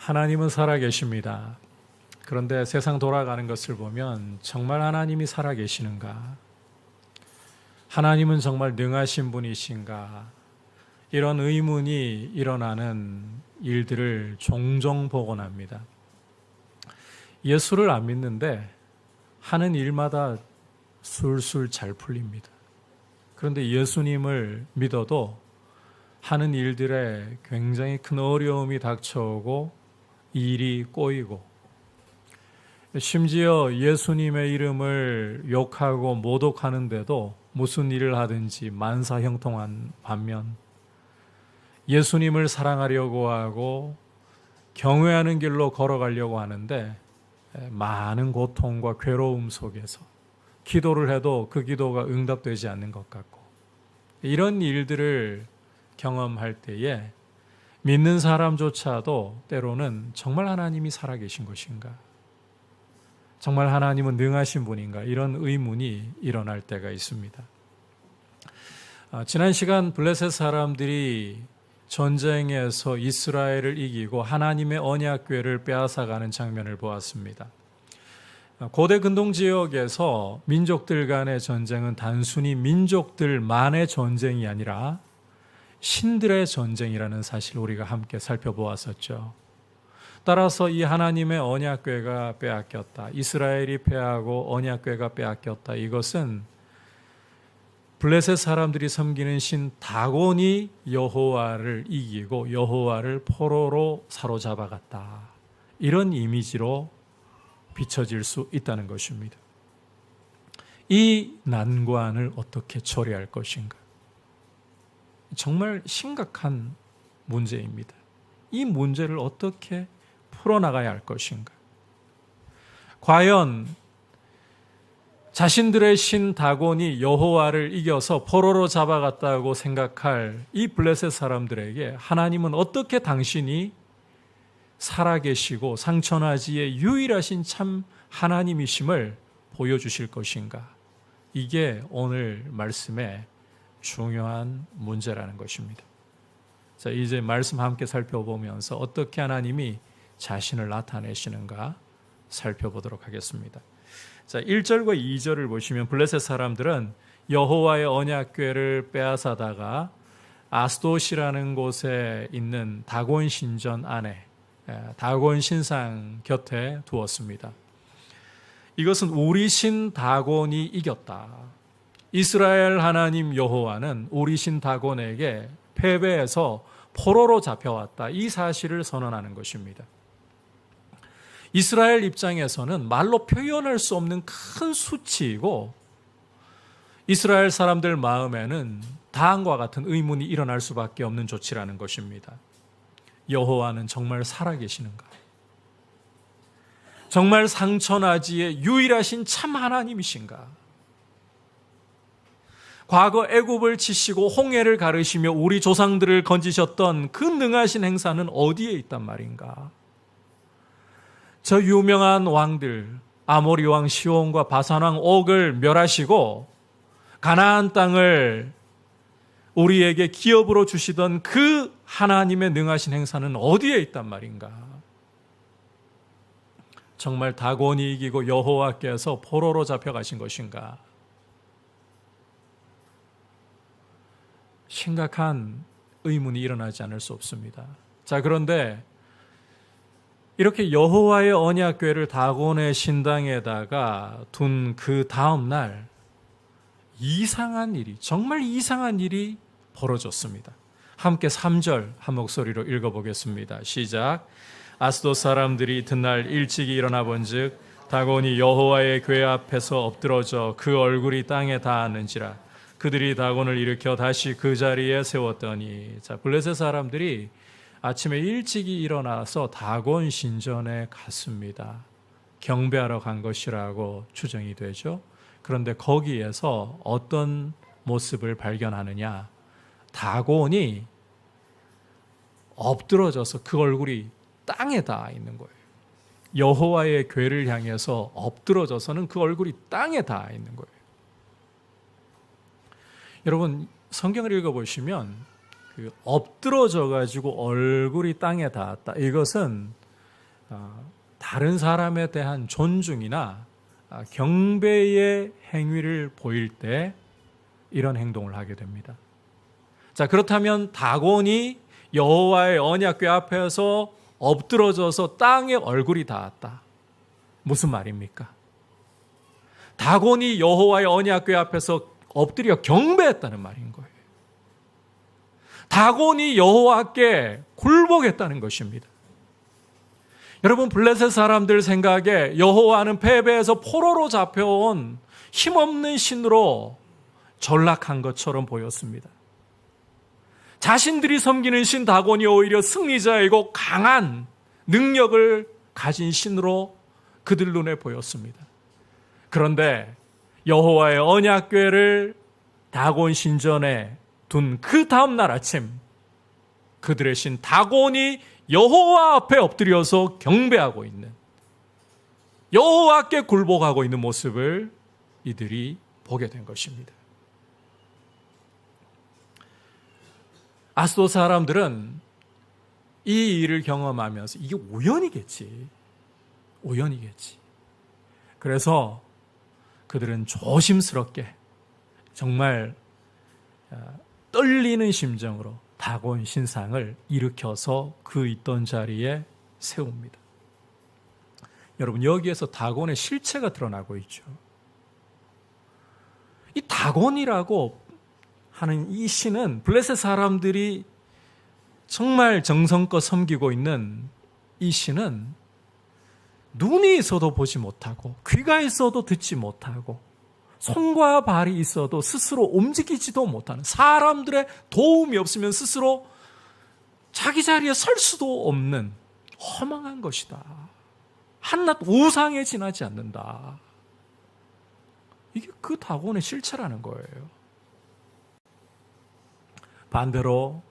하나님은 살아계십니다. 그런데 세상 돌아가는 것을 보면 정말 하나님이 살아계시는가? 하나님은 정말 능하신 분이신가? 이런 의문이 일어나는 일들을 종종 보곤 합니다. 예수를 안 믿는데 하는 일마다 술술 잘 풀립니다. 그런데 예수님을 믿어도 하는 일들에 굉장히 큰 어려움이 닥쳐오고 일이 꼬이고, 심지어 예수님의 이름을 욕하고 모독하는데도 무슨 일을 하든지 만사형통한 반면, 예수님을 사랑하려고 하고 경외하는 길로 걸어가려고 하는데 많은 고통과 괴로움 속에서 기도를 해도 그 기도가 응답되지 않는 것 같고, 이런 일들을 경험할 때에 믿는 사람조차도 때로는 정말 하나님이 살아계신 것인가? 정말 하나님은 능하신 분인가? 이런 의문이 일어날 때가 있습니다. 지난 시간 블레셋 사람들이 전쟁에서 이스라엘을 이기고 하나님의 언약궤를 빼앗아가는 장면을 보았습니다. 고대 근동 지역에서 민족들 간의 전쟁은 단순히 민족들만의 전쟁이 아니라 신들의 전쟁이라는 사실을 우리가 함께 살펴보았었죠. 따라서 이 하나님의 언약궤가 빼앗겼다, 이스라엘이 패하고 언약궤가 빼앗겼다, 이것은 블레셋 사람들이 섬기는 신 다곤이 여호와를 이기고 여호와를 포로로 사로잡아갔다, 이런 이미지로 비춰질 수 있다는 것입니다. 이 난관을 어떻게 처리할 것인가? 정말 심각한 문제입니다. 이 문제를 어떻게 풀어나가야 할 것인가? 과연 자신들의 신 다곤이 여호와를 이겨서 포로로 잡아갔다고 생각할 이 블레셋 사람들에게 하나님은 어떻게 당신이 살아계시고 상천하지의 유일하신 참 하나님이심을 보여주실 것인가? 이게 오늘 말씀의 중요한 문제라는 것입니다. 자, 이제 말씀 함께 살펴보면서 어떻게 하나님이 자신을 나타내시는가 살펴보도록 하겠습니다. 자, 1절과 2절을 보시면 블레셋 사람들은 여호와의 언약궤를 빼앗아다가 아스돗이라는 곳에 있는 다곤 신전 안에, 다곤 신상 곁에 두었습니다. 이것은 우리 신 다곤이 이겼다, 이스라엘 하나님 여호와는 우리 신 다곤에게 패배해서 포로로 잡혀왔다, 이 사실을 선언하는 것입니다. 이스라엘 입장에서는 말로 표현할 수 없는 큰 수치이고, 이스라엘 사람들 마음에는 다음과 같은 의문이 일어날 수밖에 없는 조치라는 것입니다. 여호와는 정말 살아계시는가? 정말 상천하지의 유일하신 참 하나님이신가? 과거 애굽을 치시고 홍해를 가르시며 우리 조상들을 건지셨던 그 능하신 행사는 어디에 있단 말인가? 저 유명한 왕들, 아모리 왕 시온과 바산 왕 옥을 멸하시고 가나안 땅을 우리에게 기업으로 주시던 그 하나님의 능하신 행사는 어디에 있단 말인가? 정말 다곤이 이기고 여호와께서 포로로 잡혀가신 것인가? 심각한 의문이 일어나지 않을 수 없습니다. 자, 그런데 이렇게 여호와의 언약궤를 다곤의 신당에다가 둔 그 다음 날 이상한 일이, 정말 이상한 일이 벌어졌습니다. 함께 3절 한 목소리로 읽어보겠습니다. 시작. 아스돗 사람들이 이튿날 일찍이 일어나 본즉 다곤이 여호와의 궤 앞에서 엎드러져 그 얼굴이 땅에 닿았는지라. 그들이 다곤을 일으켜 다시 그 자리에 세웠더니, 자, 블레셋 사람들이 아침에 일찍이 일어나서 다곤 신전에 갔습니다. 경배하러 간 것이라고 추정이 되죠. 그런데 거기에서 어떤 모습을 발견하느냐? 다곤이 엎드러져서 그 얼굴이 땅에 닿아 있는 거예요. 여호와의 궤를 향해서 엎드러져서는 그 얼굴이 땅에 닿아 있는 거예요. 여러분, 성경을 읽어보시면 그 엎드러져 가지고 얼굴이 땅에 닿았다, 이것은 다른 사람에 대한 존중이나 경배의 행위를 보일 때 이런 행동을 하게 됩니다. 자, 그렇다면 다곤이 여호와의 언약궤 앞에서 엎드러져서 땅에 얼굴이 닿았다. 무슨 말입니까? 다곤이 여호와의 언약궤 앞에서 엎드려 경배했다는 말인 거예요. 다곤이 여호와께 굴복했다는 것입니다. 여러분, 블레셋 사람들 생각에 여호와는 패배해서 포로로 잡혀온 힘없는 신으로 전락한 것처럼 보였습니다. 자신들이 섬기는 신 다곤이 오히려 승리자이고 강한 능력을 가진 신으로 그들 눈에 보였습니다. 그런데 여호와의 언약궤를 다곤 신전에 둔 그 다음날 아침, 그들의 신 다곤이 여호와 앞에 엎드려서 경배하고 있는, 여호와께 굴복하고 있는 모습을 이들이 보게 된 것입니다. 아스도 사람들은 이 일을 경험하면서 이게 우연이겠지. 그래서 그들은 조심스럽게 정말 떨리는 심정으로 다곤 신상을 일으켜서 그 있던 자리에 세웁니다. 여러분, 여기에서 다곤의 실체가 드러나고 있죠. 이 다곤이라고 하는 이 신은 블레셋 사람들이 정말 정성껏 섬기고 있는 이 신은 눈이 있어도 보지 못하고 귀가 있어도 듣지 못하고 손과 발이 있어도 스스로 움직이지도 못하는, 사람들의 도움이 없으면 스스로 자기 자리에 설 수도 없는 허망한 것이다. 한낱 우상에 지나지 않는다. 이게 그 다곤의 실체라는 거예요. 반대로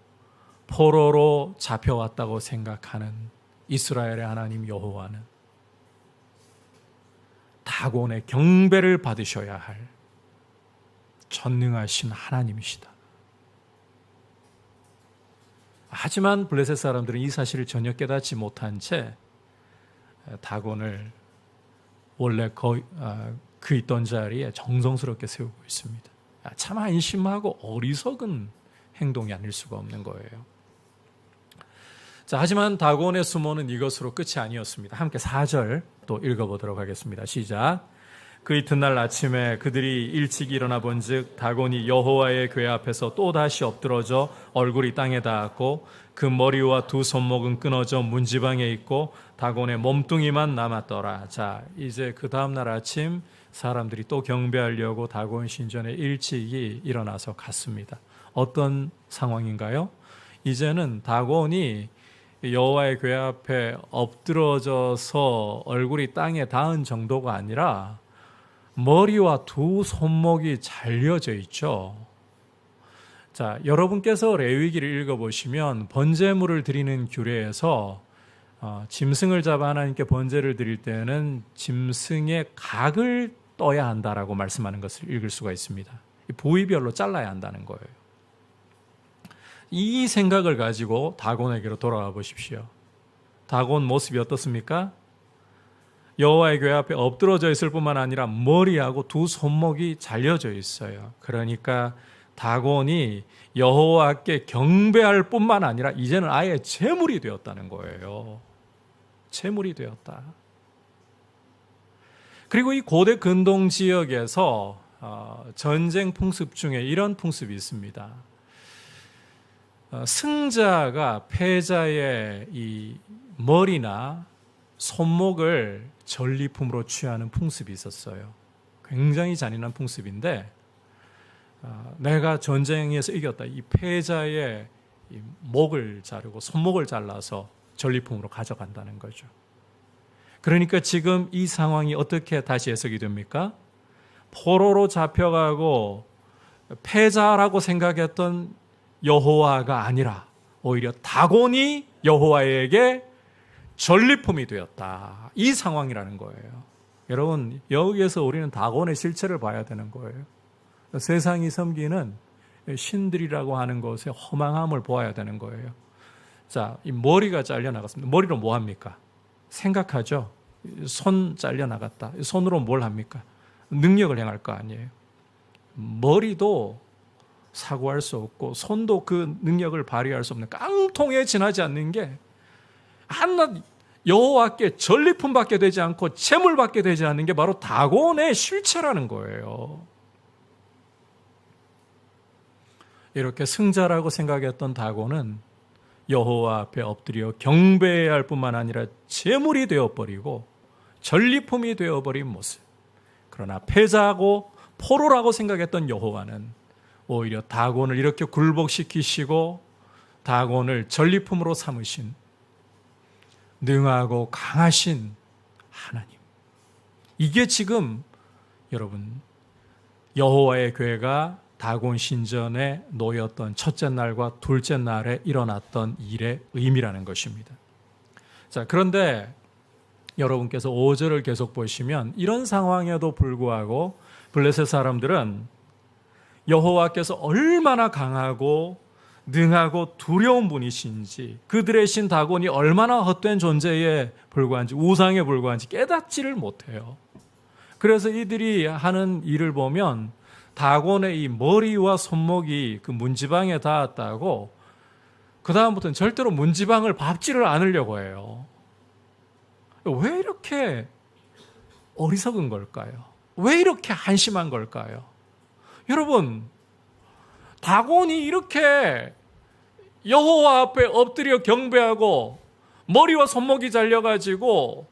포로로 잡혀왔다고 생각하는 이스라엘의 하나님 여호와는 다곤의 경배를 받으셔야 할 전능하신 하나님이시다. 하지만 블레셋 사람들은 이 사실을 전혀 깨닫지 못한 채 다곤을 원래 그 있던 자리에 정성스럽게 세우고 있습니다. 참 안심하고 어리석은 행동이 아닐 수가 없는 거예요. 자, 하지만 다곤의 수모는 이것으로 끝이 아니었습니다. 함께 4절 또 읽어보도록 하겠습니다. 시작. 그 이튿날 아침에 그들이 일찍 일어나 본즉 다곤이 여호와의 궤 앞에서 또다시 엎드러져 얼굴이 땅에 닿았고 그 머리와 두 손목은 끊어져 문지방에 있고 다곤의 몸뚱이만 남았더라. 자, 이제 그 다음날 아침 사람들이 또 경배하려고 다곤 신전에 일찍이 일어나서 갔습니다. 어떤 상황인가요? 이제는 다곤이 여호와의 궤 앞에 엎드러져서 얼굴이 땅에 닿은 정도가 아니라 머리와 두 손목이 잘려져 있죠. 자, 여러분께서 레위기를 읽어보시면 번제물을 드리는 규례에서 짐승을 잡아 하나님께 번제를 드릴 때는 짐승의 각을 떠야 한다라고 말씀하는 것을 읽을 수가 있습니다. 부위별로 잘라야 한다는 거예요. 이 생각을 가지고 다곤에게로 돌아가 보십시오. 다곤 모습이 어떻습니까? 여호와의 궤 앞에 엎드러져 있을 뿐만 아니라 머리하고 두 손목이 잘려져 있어요. 그러니까 다곤이 여호와께 경배할 뿐만 아니라 이제는 아예 제물이 되었다는 거예요. 제물이 되었다. 그리고 이 고대 근동 지역에서 전쟁 풍습 중에 이런 풍습이 있습니다. 승자가 패자의 이 머리나 손목을 전리품으로 취하는 풍습이 있었어요. 굉장히 잔인한 풍습인데 내가 전쟁에서 이겼다. 이 패자의 이 목을 자르고 손목을 잘라서 전리품으로 가져간다는 거죠. 그러니까 지금 이 상황이 어떻게 다시 해석이 됩니까? 포로로 잡혀가고 패자라고 생각했던 여호와가 아니라 오히려 다곤이 여호와에게 전리품이 되었다. 이 상황이라는 거예요. 여러분, 여기에서 우리는 다곤의 실체를 봐야 되는 거예요. 세상이 섬기는 신들이라고 하는 것의 허망함을 보아야 되는 거예요. 자, 이 머리가 잘려나갔습니다. 머리로 뭐 합니까? 생각하죠. 손 잘려나갔다. 손으로 뭘 합니까? 능력을 행할 거 아니에요. 머리도 사고할 수 없고 손도 그 능력을 발휘할 수 없는 깡통에 지나지 않는 게 하나 여호와께 전리품 받게 되지 않고 채물 받게 되지 않는 게 바로 다곤의 실체라는 거예요. 이렇게 승자라고 생각했던 다곤은 여호와 앞에 엎드려 경배해야 할 뿐만 아니라 제물이 되어버리고 전리품이 되어버린 모습. 그러나 패자고 포로라고 생각했던 여호와는 오히려 다곤을 이렇게 굴복시키시고 다곤을 전리품으로 삼으신 능하고 강하신 하나님. 이게 지금 여러분 여호와의 괴가 다곤 신전에 놓였던 첫째 날과 둘째 날에 일어났던 일의 의미라는 것입니다. 자, 그런데 여러분께서 5절을 계속 보시면 이런 상황에도 불구하고 블레셋 사람들은 여호와께서 얼마나 강하고 능하고 두려운 분이신지, 그들의 신 다곤이 얼마나 헛된 존재에 불과한지, 우상에 불과한지 깨닫지를 못해요. 그래서 이들이 하는 일을 보면 다곤의 이 머리와 손목이 그 문지방에 닿았다고 그 다음부터는 절대로 문지방을 밟지를 않으려고 해요. 왜 이렇게 어리석은 걸까요? 왜 이렇게 한심한 걸까요? 여러분, 다곤이 이렇게 여호와 앞에 엎드려 경배하고 머리와 손목이 잘려가지고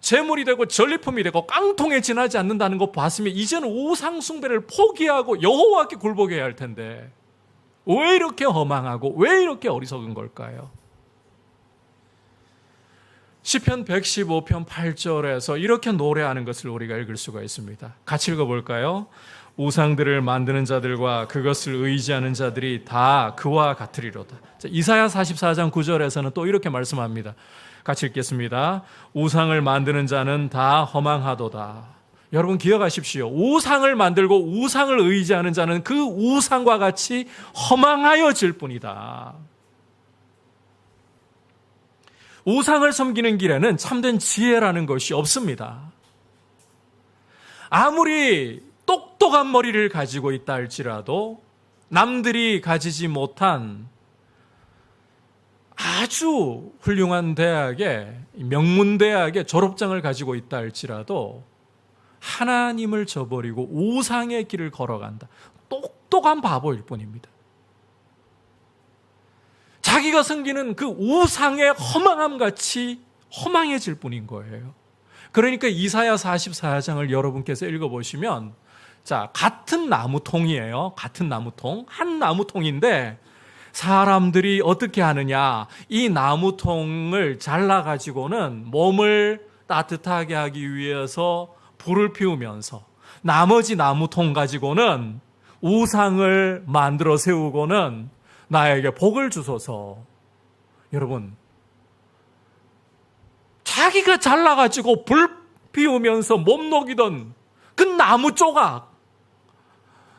제물이 되고 전리품이 되고 깡통에 지나지 않는다는 거 봤으면 이제는 우상 숭배를 포기하고 여호와께 굴복해야 할 텐데 왜 이렇게 허망하고 왜 이렇게 어리석은 걸까요? 시편 115편 8절에서 이렇게 노래하는 것을 우리가 읽을 수가 있습니다. 같이 읽어볼까요? 우상들을 만드는 자들과 그것을 의지하는 자들이 다 그와 같으리로다. 이사야 44장 9절에서는 또 이렇게 말씀합니다. 같이 읽겠습니다. 우상을 만드는 자는 다 허망하도다. 여러분 기억하십시오. 우상을 만들고 우상을 의지하는 자는 그 우상과 같이 허망하여질 뿐이다. 우상을 섬기는 길에는 참된 지혜라는 것이 없습니다. 아무리 똑똑한 머리를 가지고 있다 할지라도 남들이 가지지 못한 아주 훌륭한 대학에, 명문대학의 졸업장을 가지고 있다 할지라도 하나님을 저버리고 우상의 길을 걸어간다. 똑똑한 바보일 뿐입니다. 자기가 섬기는 그 우상의 허망함같이 허망해질 뿐인 거예요. 그러니까 이사야 44장을 여러분께서 읽어보시면 자, 같은 나무통이에요. 같은 나무통. 한 나무통인데 사람들이 어떻게 하느냐, 이 나무통을 잘라가지고는 몸을 따뜻하게 하기 위해서 불을 피우면서 나머지 나무통 가지고는 우상을 만들어 세우고는 나에게 복을 주소서. 여러분, 자기가 잘라가지고 불 피우면서 몸 녹이던 그 나무 조각,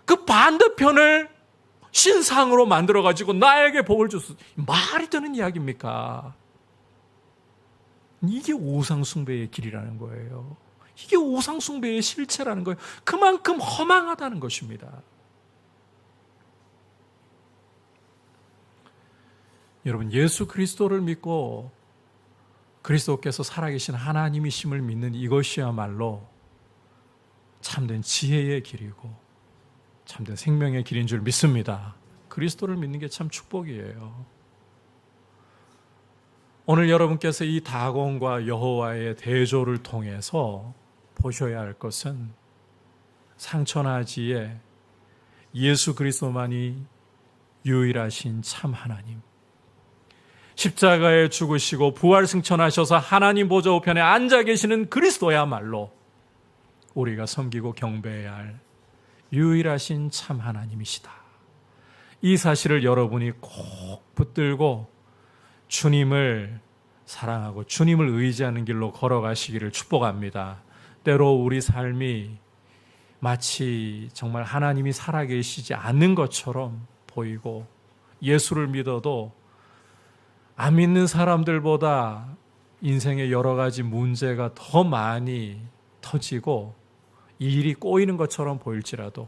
그 반대편을 신상으로 만들어가지고 나에게 복을 주소서. 말이 되는 이야기입니까? 이게 우상숭배의 길이라는 거예요. 이게 우상숭배의 실체라는 거예요. 그만큼 허망하다는 것입니다. 여러분, 예수 그리스도를 믿고 그리스도께서 살아계신 하나님이심을 믿는 이것이야말로 참된 지혜의 길이고 참된 생명의 길인 줄 믿습니다. 그리스도를 믿는 게 참 축복이에요. 오늘 여러분께서 이 다곤과 여호와의 대조를 통해서 보셔야 할 것은 상천하지에 예수 그리스도만이 유일하신 참 하나님, 십자가에 죽으시고 부활 승천하셔서 하나님 보좌 우편에 앉아 계시는 그리스도야말로 우리가 섬기고 경배해야 할 유일하신 참 하나님이시다. 이 사실을 여러분이 꼭 붙들고 주님을 사랑하고 주님을 의지하는 길로 걸어가시기를 축복합니다. 때로 우리 삶이 마치 정말 하나님이 살아계시지 않는 것처럼 보이고 예수를 믿어도 안 믿는 사람들보다 인생의 여러 가지 문제가 더 많이 터지고 일이 꼬이는 것처럼 보일지라도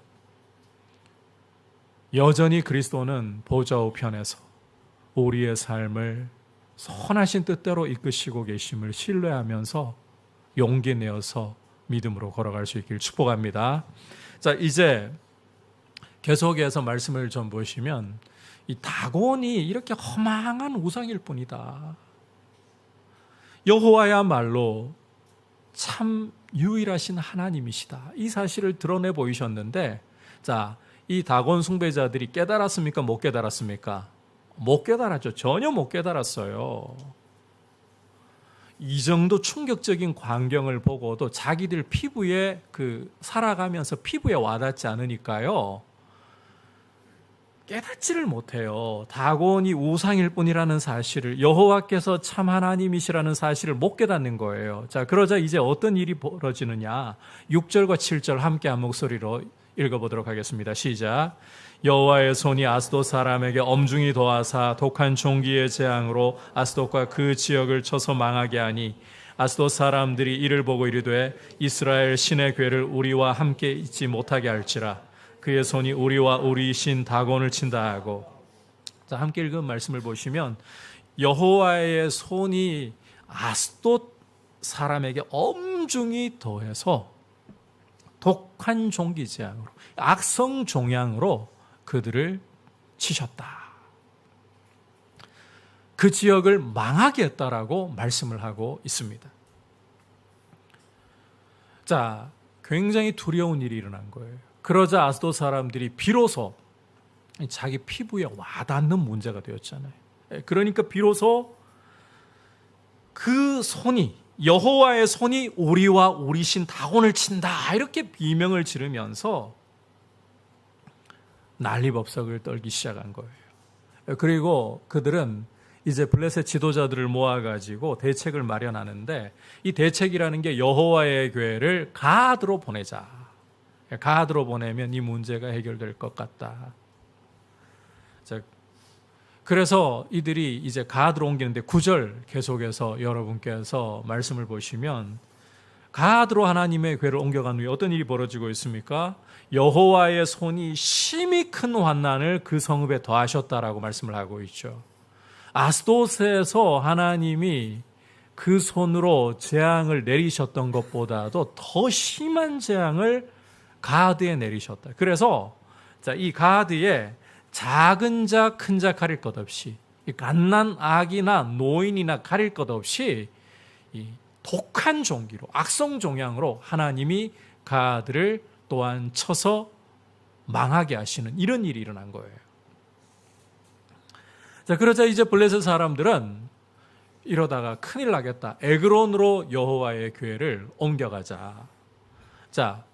여전히 그리스도는 보좌 우편에서 우리의 삶을 선하신 뜻대로 이끄시고 계심을 신뢰하면서 용기 내어서 믿음으로 걸어갈 수 있길 축복합니다. 자, 이제 계속해서 말씀을 좀 보시면 이 다곤이 이렇게 허망한 우상일 뿐이다. 여호와야말로 참 유일하신 하나님이시다. 이 사실을 드러내 보이셨는데, 자, 이 다곤 숭배자들이 깨달았습니까? 못 깨달았습니까? 못 깨달았죠. 전혀 못 깨달았어요. 이 정도 충격적인 광경을 보고도 자기들 피부에 살아가면서 피부에 와닿지 않으니까요. 깨닫지를 못해요. 다곤이 우상일 뿐이라는 사실을, 여호와께서 참 하나님이시라는 사실을 못 깨닫는 거예요. 자, 그러자 이제 어떤 일이 벌어지느냐. 6절과 7절 함께 한 목소리로 읽어보도록 하겠습니다. 시작. 여호와의 손이 아스돗 사람에게 엄중히 도하사 독한 종기의 재앙으로 아스돗과 그 지역을 쳐서 망하게 하니 아스돗 사람들이 이를 보고 이르되 이스라엘 신의 괴를 우리와 함께 있지 못하게 할지라. 그의 손이 우리와 우리 신 다곤을 친다 하고. 자, 함께 읽은 말씀을 보시면 여호와의 손이 아스돗 사람에게 엄중히 더해서 독한 종기 재앙으로, 악성 종양으로 그들을 치셨다. 그 지역을 망하게 했다라고 말씀을 하고 있습니다. 자, 굉장히 두려운 일이 일어난 거예요. 그러자 아스돗 사람들이 비로소 자기 피부에 와닿는 문제가 되었잖아요. 그러니까 비로소 그 손이, 여호와의 손이 우리와 우리 신 다곤을 친다, 이렇게 비명을 지르면서 난리법석을 떨기 시작한 거예요. 그리고 그들은 이제 블레셋 지도자들을 모아가지고 대책을 마련하는데, 이 대책이라는 게 여호와의 궤를 가드로 보내자. 가드로 보내면 이 문제가 해결될 것 같다. 자, 그래서 이들이 이제 가드로 옮기는데 9절 계속해서 여러분께서 말씀을 보시면 가드로 하나님의 궤를 옮겨간 후에 어떤 일이 벌어지고 있습니까? 여호와의 손이 심히 큰 환난을 그 성읍에 더하셨다라고 말씀을 하고 있죠. 아스돗에서 하나님이 그 손으로 재앙을 내리셨던 것보다도 더 심한 재앙을 가드에 내리셨다. 그래서 자, 이 가드에 작은 자 큰 자 가릴 것 없이, 갓난 아기나 노인이나 가릴 것 없이 이 독한 종기로, 악성 종양으로 하나님이 가드를 또한 쳐서 망하게 하시는 이런 일이 일어난 거예요. 자, 그러자 이제 블레셋 사람들은 이러다가 큰일 나겠다. 에그론으로 여호와의 궤를 옮겨가자. 자,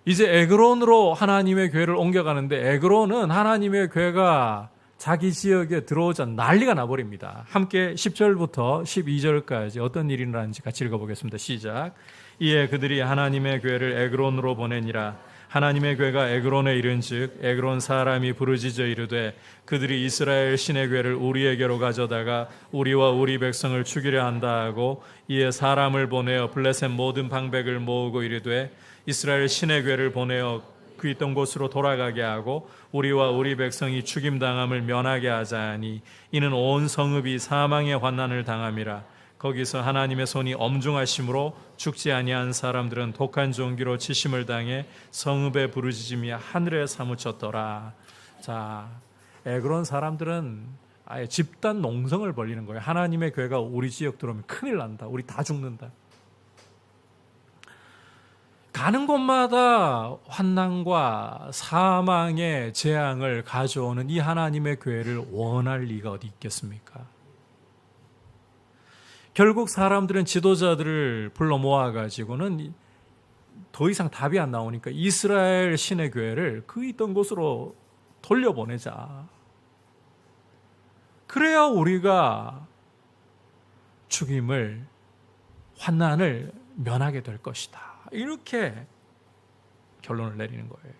이제 에그론으로 하나님의 궤를 옮겨가는데, 에그론은 하나님의 궤가 자기 지역에 들어오자 난리가 나버립니다. 함께 10절부터 12절까지 어떤 일이 일어나는지 같이 읽어보겠습니다. 시작. 이에 그들이 하나님의 궤를 에그론으로 보내니라. 하나님의 궤가 에그론에 이른즉 에그론 사람이 부르짖어 이르되 그들이 이스라엘 신의 궤를 우리에게로 가져다가 우리와 우리 백성을 죽이려 한다 하고, 이에 사람을 보내어 블레셋 모든 방백을 모으고 이르되 이스라엘 신의 궤를 보내어 그 있던 곳으로 돌아가게 하고 우리와 우리 백성이 죽임당함을 면하게 하자 하니, 이는 온 성읍이 사망의 환난을 당함이라. 거기서 하나님의 손이 엄중하심으로 죽지 아니한 사람들은 독한 종기로 치심을 당해 성읍에 부르짖음이 하늘에 사무쳤더라. 자, 에그론 사람들은 아예 집단 농성을 벌이는 거예요. 하나님의 궤가 우리 지역 들어오면 큰일 난다. 우리 다 죽는다. 가는 곳마다 환난과 사망의 재앙을 가져오는 이 하나님의 궤를 원할 리가 어디 있겠습니까? 결국 사람들은 지도자들을 불러 모아가지고는 더 이상 답이 안 나오니까 이스라엘 신의 궤를 그 있던 곳으로 돌려보내자. 그래야 우리가 죽임을, 환난을 면하게 될 것이다. 이렇게 결론을 내리는 거예요.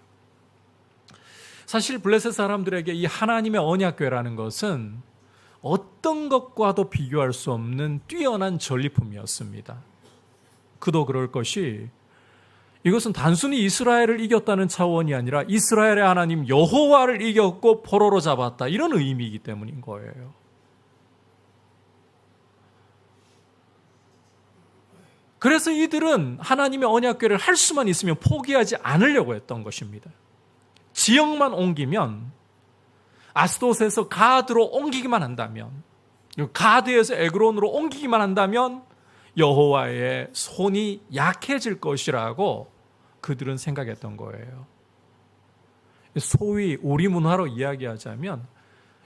사실 블레셋 사람들에게 이 하나님의 언약궤라는 것은 어떤 것과도 비교할 수 없는 뛰어난 전리품이었습니다. 그도 그럴 것이 이것은 단순히 이스라엘을 이겼다는 차원이 아니라 이스라엘의 하나님 여호와를 이겼고 포로로 잡았다, 이런 의미이기 때문인 거예요. 그래서 이들은 하나님의 언약궤를 할 수만 있으면 포기하지 않으려고 했던 것입니다. 지역만 옮기면, 아스돗에서 가드로 옮기기만 한다면, 가드에서 에그론으로 옮기기만 한다면 여호와의 손이 약해질 것이라고 그들은 생각했던 거예요. 소위 우리 문화로 이야기하자면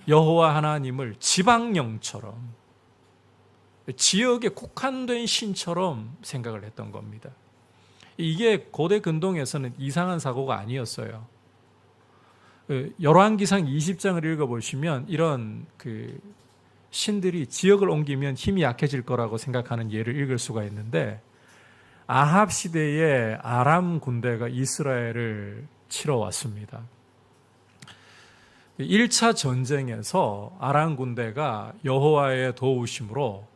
여호와 하나님을 지방령처럼, 지역에 국한된 신처럼 생각을 했던 겁니다. 이게 고대 근동에서는 이상한 사고가 아니었어요. 열왕기상 20장을 읽어보시면 이런 신들이 지역을 옮기면 힘이 약해질 거라고 생각하는 예를 읽을 수가 있는데, 아합 시대에 아람 군대가 이스라엘을 치러 왔습니다. 1차 전쟁에서 아람 군대가 여호와의 도우심으로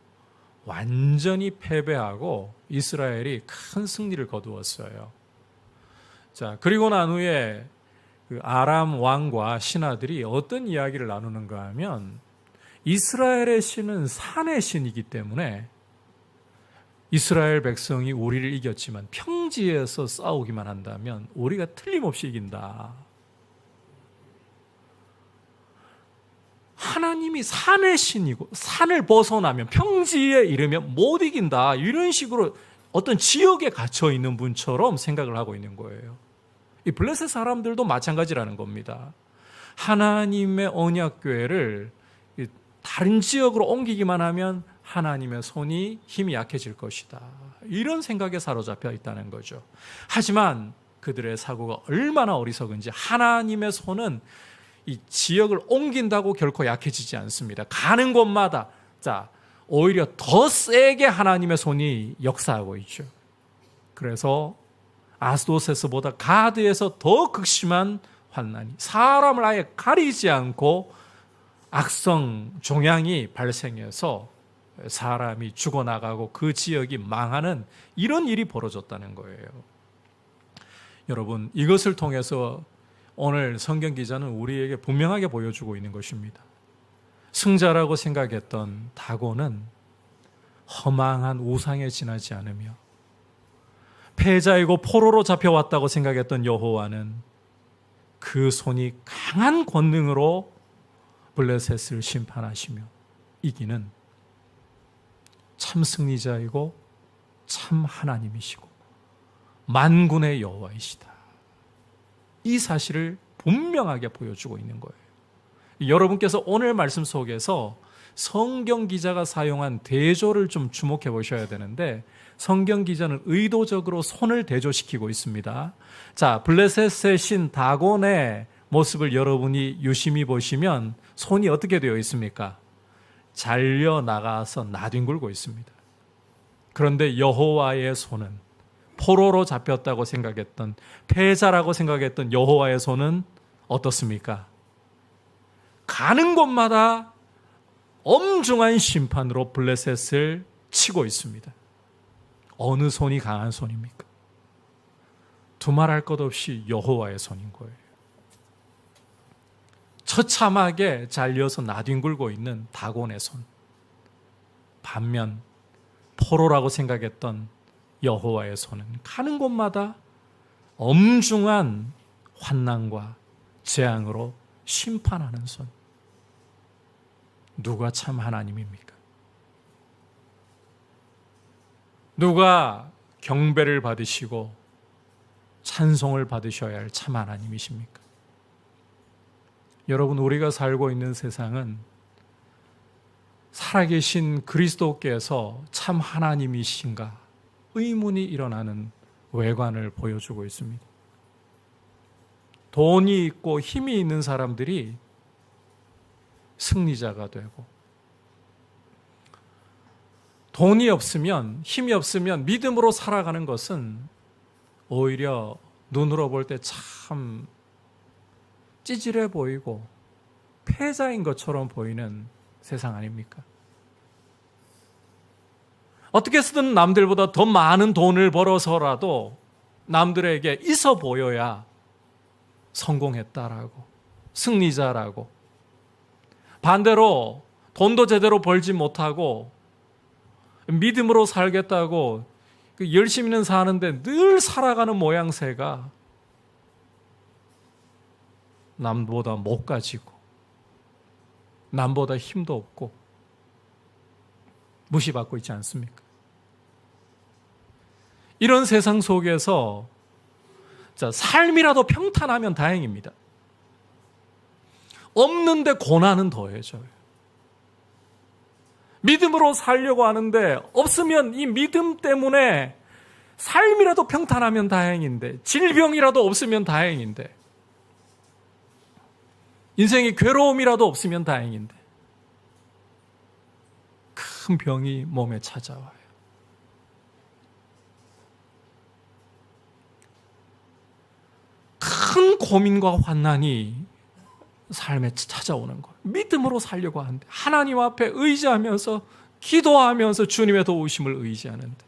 완전히 패배하고 이스라엘이 큰 승리를 거두었어요. 자, 그리고 난 후에 아람 왕과 신하들이 어떤 이야기를 나누는가 하면, 이스라엘의 신은 산의 신이기 때문에 이스라엘 백성이 우리를 이겼지만 평지에서 싸우기만 한다면 우리가 틀림없이 이긴다. 하나님이 산의 신이고 산을 벗어나면, 평지에 이르면 못 이긴다, 이런 식으로 어떤 지역에 갇혀 있는 분처럼 생각을 하고 있는 거예요. 이 블레셋 사람들도 마찬가지라는 겁니다. 하나님의 언약궤를 다른 지역으로 옮기기만 하면 하나님의 손이 힘이 약해질 것이다, 이런 생각에 사로잡혀 있다는 거죠. 하지만 그들의 사고가 얼마나 어리석은지, 하나님의 손은 이 지역을 옮긴다고 결코 약해지지 않습니다. 가는 곳마다 오히려 더 세게 하나님의 손이 역사하고 있죠. 그래서 아스돗에서보다 가드에서 더 극심한 환난이, 사람을 아예 가리지 않고 악성 종양이 발생해서 사람이 죽어나가고 그 지역이 망하는 이런 일이 벌어졌다는 거예요. 여러분, 이것을 통해서 오늘 성경 기자는 우리에게 분명하게 보여주고 있는 것입니다. 승자라고 생각했던 다곤은 허망한 우상에 지나지 않으며, 패자이고 포로로 잡혀왔다고 생각했던 여호와는 그 손이 강한 권능으로 블레셋을 심판하시며 이기는 참 승리자이고 참 하나님이시고 만군의 여호와이시다, 이 사실을 분명하게 보여주고 있는 거예요. 여러분께서 오늘 말씀 속에서 성경 기자가 사용한 대조를 좀 주목해 보셔야 되는데, 성경 기자는 의도적으로 손을 대조시키고 있습니다. 자, 블레셋의 신 다곤의 모습을 여러분이 유심히 보시면 손이 어떻게 되어 있습니까? 잘려 나가서 나뒹굴고 있습니다. 그런데 여호와의 손은, 포로로 잡혔다고 생각했던, 패자라고 생각했던 여호와의 손은 어떻습니까? 가는 곳마다 엄중한 심판으로 블레셋을 치고 있습니다. 어느 손이 강한 손입니까? 두말할 것 없이 여호와의 손인 거예요. 처참하게 잘려서 나뒹굴고 있는 다곤의 손, 반면 포로라고 생각했던 여호와의 손은 가는 곳마다 엄중한 환난과 재앙으로 심판하는 손. 누가 참 하나님입니까? 누가 경배를 받으시고 찬송을 받으셔야 할 참 하나님이십니까? 여러분, 우리가 살고 있는 세상은 살아계신 그리스도께서 참 하나님이신가 의문이 일어나는 외관을 보여주고 있습니다. 돈이 있고 힘이 있는 사람들이 승리자가 되고, 돈이 없으면, 힘이 없으면 믿음으로 살아가는 것은 오히려 눈으로 볼 때 참 찌질해 보이고 패자인 것처럼 보이는 세상 아닙니까? 어떻게 해서든 남들보다 더 많은 돈을 벌어서라도 남들에게 있어 보여야 성공했다라고, 승리자라고. 반대로 돈도 제대로 벌지 못하고 믿음으로 살겠다고 열심히는 사는데 늘 살아가는 모양새가 남보다 못 가지고 남보다 힘도 없고 무시받고 있지 않습니까? 이런 세상 속에서 삶이라도 평탄하면 다행입니다. 없는데 고난은 더해져요. 믿음으로 살려고 하는데 없으면 이 믿음 때문에 삶이라도 평탄하면 다행인데, 질병이라도 없으면 다행인데, 인생의 괴로움이라도 없으면 다행인데 큰 병이 몸에 찾아와요. 큰 고민과 환난이 삶에 찾아오는 거예요. 믿음으로 살려고 하는데, 하나님 앞에 의지하면서 기도하면서 주님의 도우심을 의지하는데,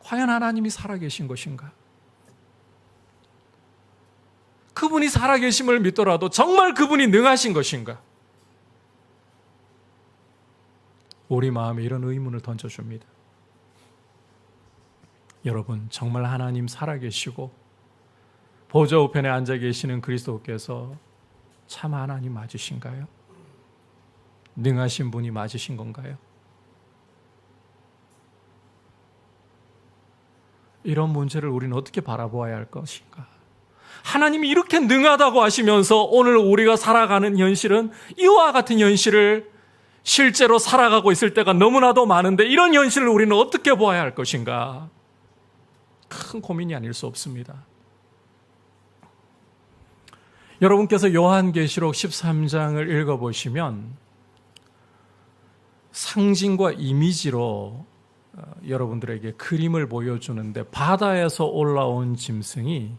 과연 하나님이 살아계신 것인가? 그분이 살아계심을 믿더라도 정말 그분이 능하신 것인가? 우리 마음에 이런 의문을 던져줍니다. 여러분, 정말 하나님 살아계시고 보좌 우편에 앉아 계시는 그리스도께서 참 하나님 맞으신가요? 능하신 분이 맞으신 건가요? 이런 문제를 우리는 어떻게 바라보아야 할 것인가? 하나님이 이렇게 능하다고 하시면서 오늘 우리가 살아가는 현실은 이와 같은 현실을 실제로 살아가고 있을 때가 너무나도 많은데, 이런 현실을 우리는 어떻게 보아야 할 것인가? 큰 고민이 아닐 수 없습니다. 여러분께서 요한계시록 13장을 읽어보시면 상징과 이미지로 여러분들에게 그림을 보여주는데, 바다에서 올라온 짐승이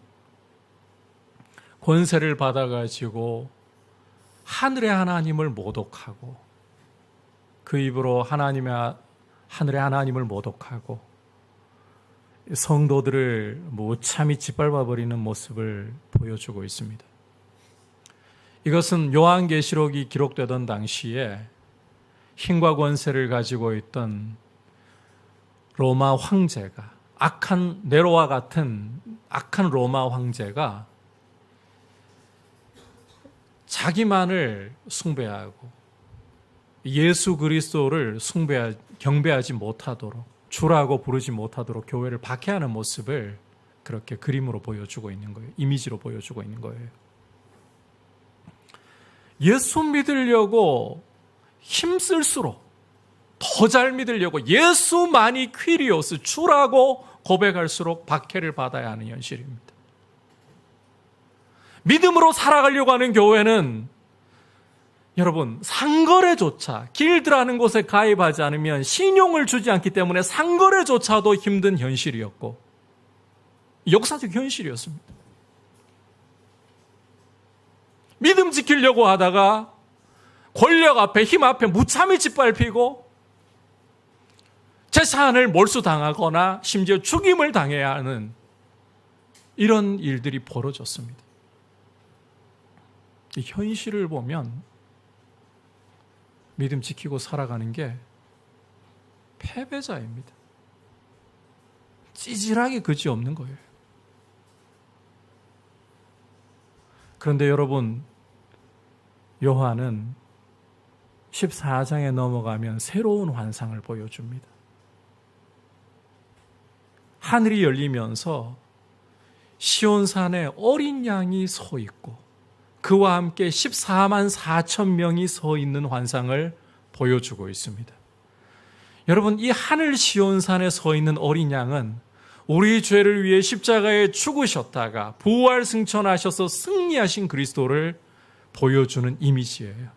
권세를 받아가지고 하늘의 하나님을 모독하고, 그 입으로 하늘의 하나님을 모독하고 성도들을 무참히 짓밟아버리는 모습을 보여주고 있습니다. 이것은 요한계시록이 기록되던 당시에 힘과 권세를 가지고 있던 로마 황제가, 악한 네로와 같은 악한 로마 황제가 자기만을 숭배하고 예수 그리스도를 경배하지 못하도록, 주라고 부르지 못하도록 교회를 박해하는 모습을 그렇게 그림으로 보여주고 있는 거예요. 이미지로 보여주고 있는 거예요. 예수 믿으려고 힘쓸수록, 더 잘 믿으려고 예수만이 퀴리오스, 주라고 고백할수록 박해를 받아야 하는 현실입니다. 믿음으로 살아가려고 하는 교회는 여러분, 상거래조차, 길드라는 곳에 가입하지 않으면 신용을 주지 않기 때문에 상거래조차도 힘든 현실이었고 역사적 현실이었습니다. 믿음 지키려고 하다가 권력 앞에, 힘 앞에 무참히 짓밟히고 재산을 몰수당하거나 심지어 죽임을 당해야 하는 이런 일들이 벌어졌습니다. 이 현실을 보면 믿음 지키고 살아가는 게 패배자입니다. 찌질하게 그지없는 거예요. 그런데 여러분, 요한은 14장에 넘어가면 새로운 환상을 보여줍니다. 하늘이 열리면서 시온산에 어린 양이 서 있고 그와 함께 14만 4천 명이 서 있는 환상을 보여주고 있습니다. 여러분, 이 하늘 시온산에 서 있는 어린 양은 우리 죄를 위해 십자가에 죽으셨다가 부활 승천하셔서 승리하신 그리스도를 보여주는 이미지예요.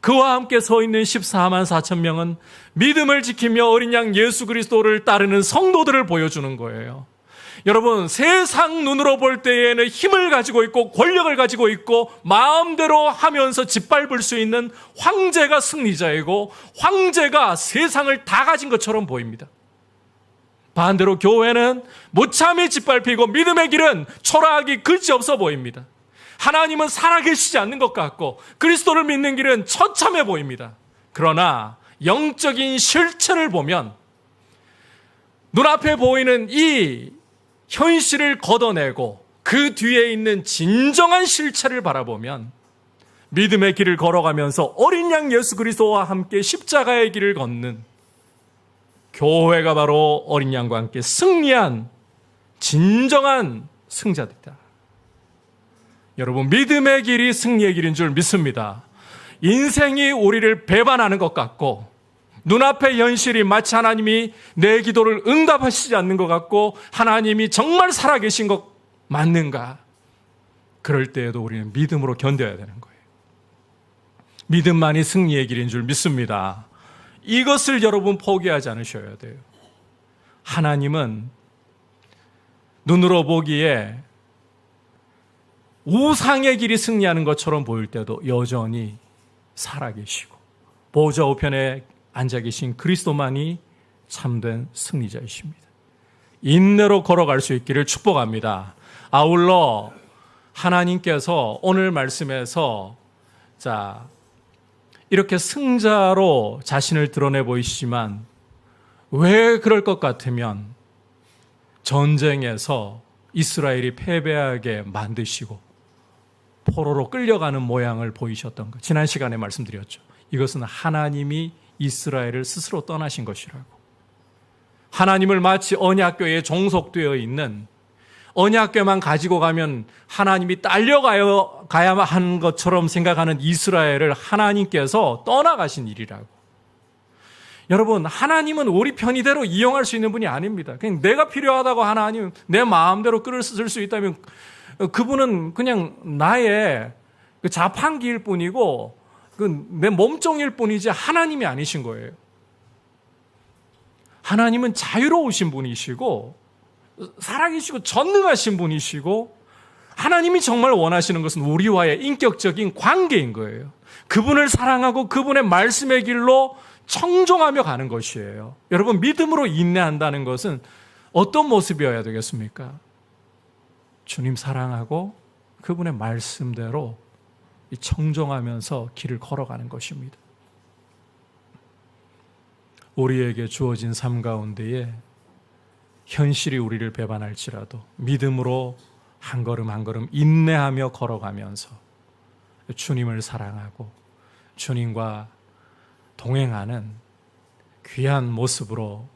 그와 함께 서 있는 14만 4천 명은 믿음을 지키며 어린 양 예수 그리스도를 따르는 성도들을 보여주는 거예요. 여러분, 세상 눈으로 볼 때에는 힘을 가지고 있고 권력을 가지고 있고 마음대로 하면서 짓밟을 수 있는 황제가 승리자이고 황제가 세상을 다 가진 것처럼 보입니다. 반대로 교회는 무참히 짓밟히고 믿음의 길은 초라하기 그지없어 보입니다. 하나님은 살아계시지 않는 것 같고 그리스도를 믿는 길은 처참해 보입니다. 그러나 영적인 실체를 보면 눈앞에 보이는 이 현실을 걷어내고 그 뒤에 있는 진정한 실체를 바라보면 믿음의 길을 걸어가면서 어린 양 예수 그리스도와 함께 십자가의 길을 걷는 교회가 바로 어린 양과 함께 승리한 진정한 승자들이다. 여러분, 믿음의 길이 승리의 길인 줄 믿습니다. 인생이 우리를 배반하는 것 같고 눈앞의 현실이 마치 하나님이 내 기도를 응답하시지 않는 것 같고 하나님이 정말 살아계신 것 맞는가? 그럴 때에도 우리는 믿음으로 견뎌야 되는 거예요. 믿음만이 승리의 길인 줄 믿습니다. 이것을 여러분 포기하지 않으셔야 돼요. 하나님은 눈으로 보기에 우상의 길이 승리하는 것처럼 보일 때도 여전히 살아계시고 보좌 우편에 앉아 계신 그리스도만이 참된 승리자이십니다. 인내로 걸어갈 수 있기를 축복합니다. 아울러 하나님께서 오늘 말씀에서 이렇게 승자로 자신을 드러내 보이시지만 왜 그럴 것 같으면 전쟁에서 이스라엘이 패배하게 만드시고 포로로 끌려가는 모양을 보이셨던 것. 지난 시간에 말씀드렸죠. 이것은 하나님이 이스라엘을 스스로 떠나신 것이라고. 하나님을 마치 언약궤에 종속되어 있는 언약궤만 가지고 가면 하나님이 딸려가야만 하는 것처럼 생각하는 이스라엘을 하나님께서 떠나가신 일이라고. 여러분, 하나님은 우리 편의대로 이용할 수 있는 분이 아닙니다. 그냥 내가 필요하다고 하나님 내 마음대로 끌을 쓸 수 있다면 그분은 그냥 나의 자판기일 뿐이고 내 몸종일 뿐이지 하나님이 아니신 거예요. 하나님은 자유로우신 분이시고 살아계시고 전능하신 분이시고 하나님이 정말 원하시는 것은 우리와의 인격적인 관계인 거예요. 그분을 사랑하고 그분의 말씀의 길로 청종하며 가는 것이에요. 여러분, 믿음으로 인내한다는 것은 어떤 모습이어야 되겠습니까? 주님 사랑하고 그분의 말씀대로 청종하면서 길을 걸어가는 것입니다. 우리에게 주어진 삶 가운데에 현실이 우리를 배반할지라도 믿음으로 한 걸음 한 걸음 인내하며 걸어가면서 주님을 사랑하고 주님과 동행하는 귀한 모습으로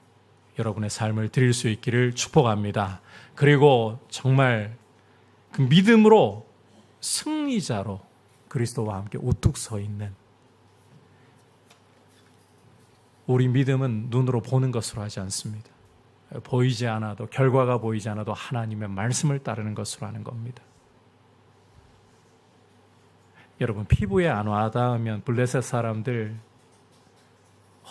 여러분의 삶을 드릴 수 있기를 축복합니다. 그리고 정말 그 믿음으로 승리자로 그리스도와 함께 우뚝 서 있는, 우리 믿음은 눈으로 보는 것으로 하지 않습니다. 보이지 않아도, 결과가 보이지 않아도 하나님의 말씀을 따르는 것으로 하는 겁니다. 여러분, 피부에 안 와닿으면 블레셋 사람들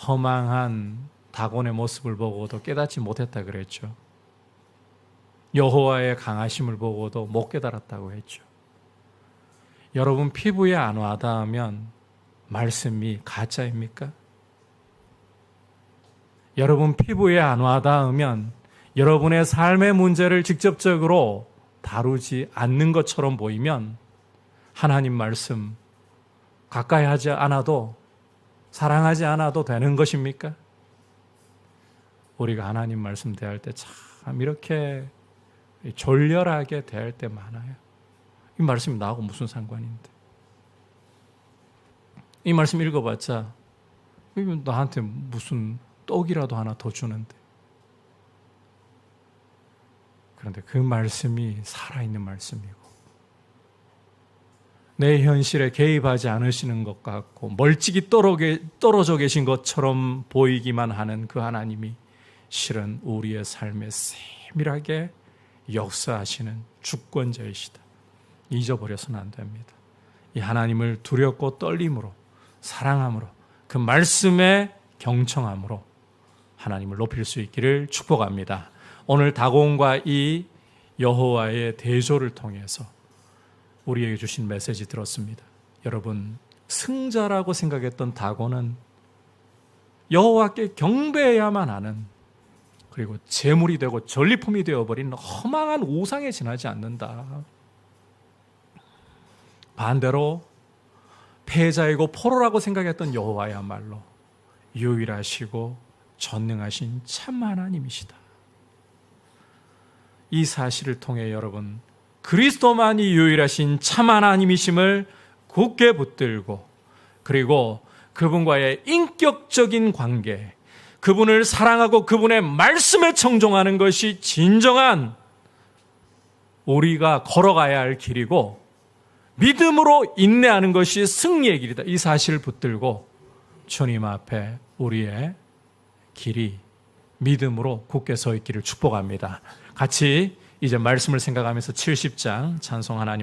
허망한 다곤의 모습을 보고도 깨닫지 못했다 그랬죠. 여호와의 강하심을 보고도 못 깨달았다고 했죠. 여러분, 피부에 안 와닿으면 말씀이 가짜입니까? 여러분, 피부에 안 와닿으면 여러분의 삶의 문제를 직접적으로 다루지 않는 것처럼 보이면 하나님 말씀 가까이 하지 않아도, 사랑하지 않아도 되는 것입니까? 우리가 하나님 말씀 대할 때 참 이렇게 졸렬하게 대할 때 많아요. 이 말씀이 나하고 무슨 상관인데? 이 말씀 읽어봤자 나한테 무슨 떡이라도 하나 더 주는데. 그런데 그 말씀이 살아있는 말씀이고 내 현실에 개입하지 않으시는 것 같고 멀찍이 떨어져 계신 것처럼 보이기만 하는 그 하나님이 실은 우리의 삶에 세밀하게 역사하시는 주권자이시다. 잊어버려서는 안 됩니다. 이 하나님을 두렵고 떨림으로, 사랑함으로, 그 말씀에 경청함으로 하나님을 높일 수 있기를 축복합니다. 오늘 다곤과 이 여호와의 대조를 통해서 우리에게 주신 메시지 들었습니다. 여러분, 승자라고 생각했던 다곤은 여호와께 경배해야만 하는, 그리고 제물이 되고 전리품이 되어버린 허망한 우상에 지나지 않는다. 반대로 패자이고 포로라고 생각했던 여호와야말로 유일하시고 전능하신 참 하나님이시다. 이 사실을 통해 여러분, 그리스도만이 유일하신 참 하나님이심을 굳게 붙들고, 그리고 그분과의 인격적인 관계, 그분을 사랑하고 그분의 말씀에 청종하는 것이 진정한 우리가 걸어가야 할 길이고, 믿음으로 인내하는 것이 승리의 길이다. 이 사실을 붙들고 주님 앞에 우리의 길이 믿음으로 굳게 서 있기를 축복합니다. 같이 이제 말씀을 생각하면서 70장 찬송 하나님